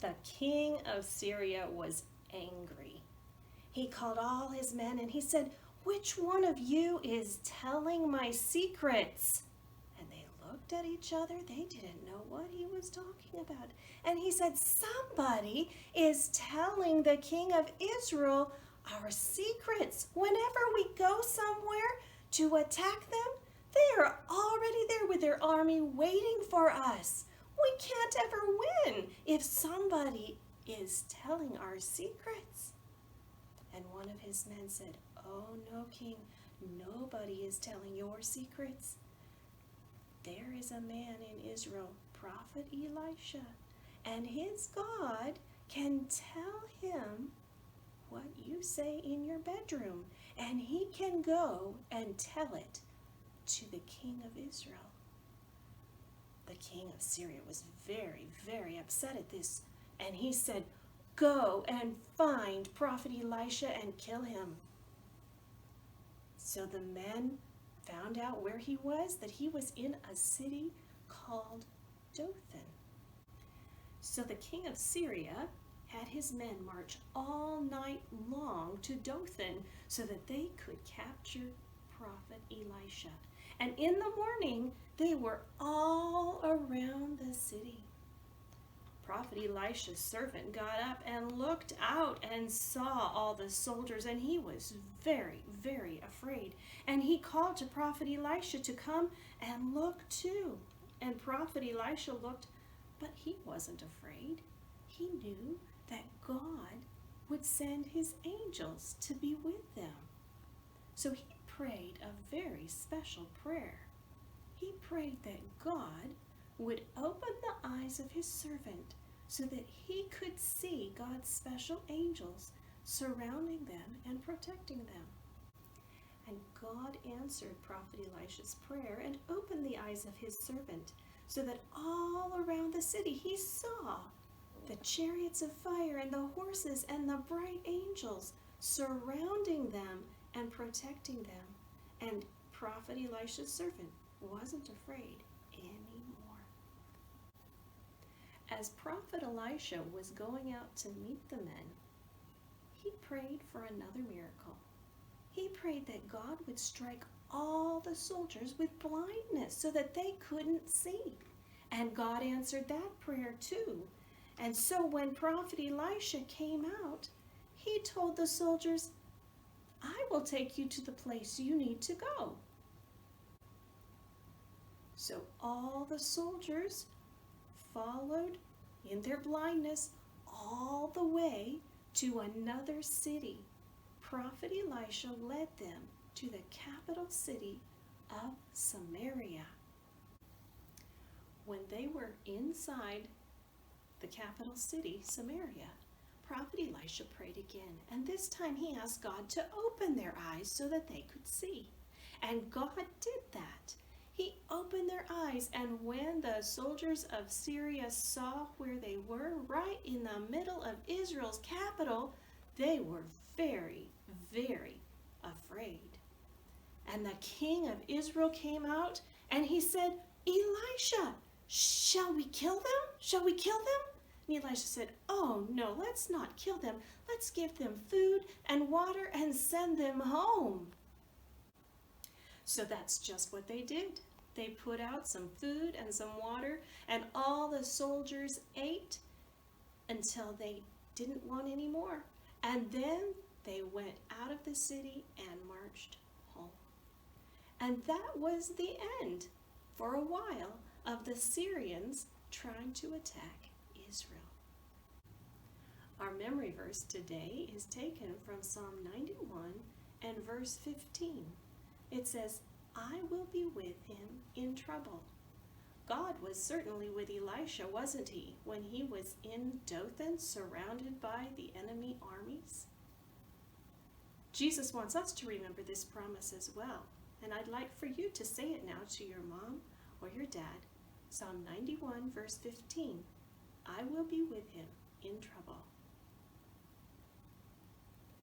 The king of Syria was angry. He called all his men and he said, "Which one of you is telling my secrets?" And they looked at each other. They didn't know what he was talking about. And he said, "Somebody is telling the king of Israel our secrets. Whenever we go somewhere to attack them, they are already there with their army waiting for us. We can't ever win if somebody is telling our secrets." And one of his men said, "Oh no, king, nobody is telling your secrets. There is a man in Israel, Prophet Elisha, and his God can tell him what you say in your bedroom, and he can go and tell it to the king of Israel." The king of Syria was very, very upset at this, and he said, "Go and find Prophet Elisha and kill him." So the men found out where he was, that he was in a city called Dothan. So the king of Syria had his men march all night long to Dothan so that they could capture Prophet Elisha. And in the morning, they were all around the city. Prophet Elisha's servant got up and looked out and saw all the soldiers, and he was very, very afraid. And he called to Prophet Elisha to come and look too. And Prophet Elisha looked, but he wasn't afraid. He knew that God would send his angels to be with them. So he prayed a very special prayer. He prayed that God would open the eyes of his servant so that he could see God's special angels surrounding them and protecting them. And God answered Prophet Elisha's prayer and opened the eyes of his servant so that all around the city he saw the chariots of fire and the horses and the bright angels surrounding them and protecting them. And Prophet Elisha's servant wasn't afraid anymore. As Prophet Elisha was going out to meet the men, he prayed for another miracle. He prayed that God would strike all the soldiers with blindness so that they couldn't see. And God answered that prayer too. And so when Prophet Elisha came out, he told the soldiers, "I will take you to the place you need to go." So all the soldiers followed in their blindness all the way to another city. Prophet Elisha led them to the capital city of Samaria. When they were inside the capital city, Samaria, Prophet Elisha prayed again, and this time he asked God to open their eyes so that they could see. And God did that. He opened their eyes, and when the soldiers of Syria saw where they were, right in the middle of Israel's capital, they were very, very afraid. And the king of Israel came out, and he said, "Elisha, shall we kill them? Shall we kill them?" And Elisha said, "Oh no, let's not kill them. Let's give them food and water and send them home." So that's just what they did. They put out some food and some water, and all the soldiers ate until they didn't want any more. And then they went out of the city and marched home. And that was the end, for a while, of the Syrians trying to attack Israel. Our memory verse today is taken from Psalm 91 and verse 15. It says, "I will be with him in trouble." God was certainly with Elisha, wasn't he, when he was in Dothan surrounded by the enemy armies? Jesus wants us to remember this promise as well, and I'd like for you to say it now to your mom or your dad. Psalm 91 verse 15, "I will be with him in trouble."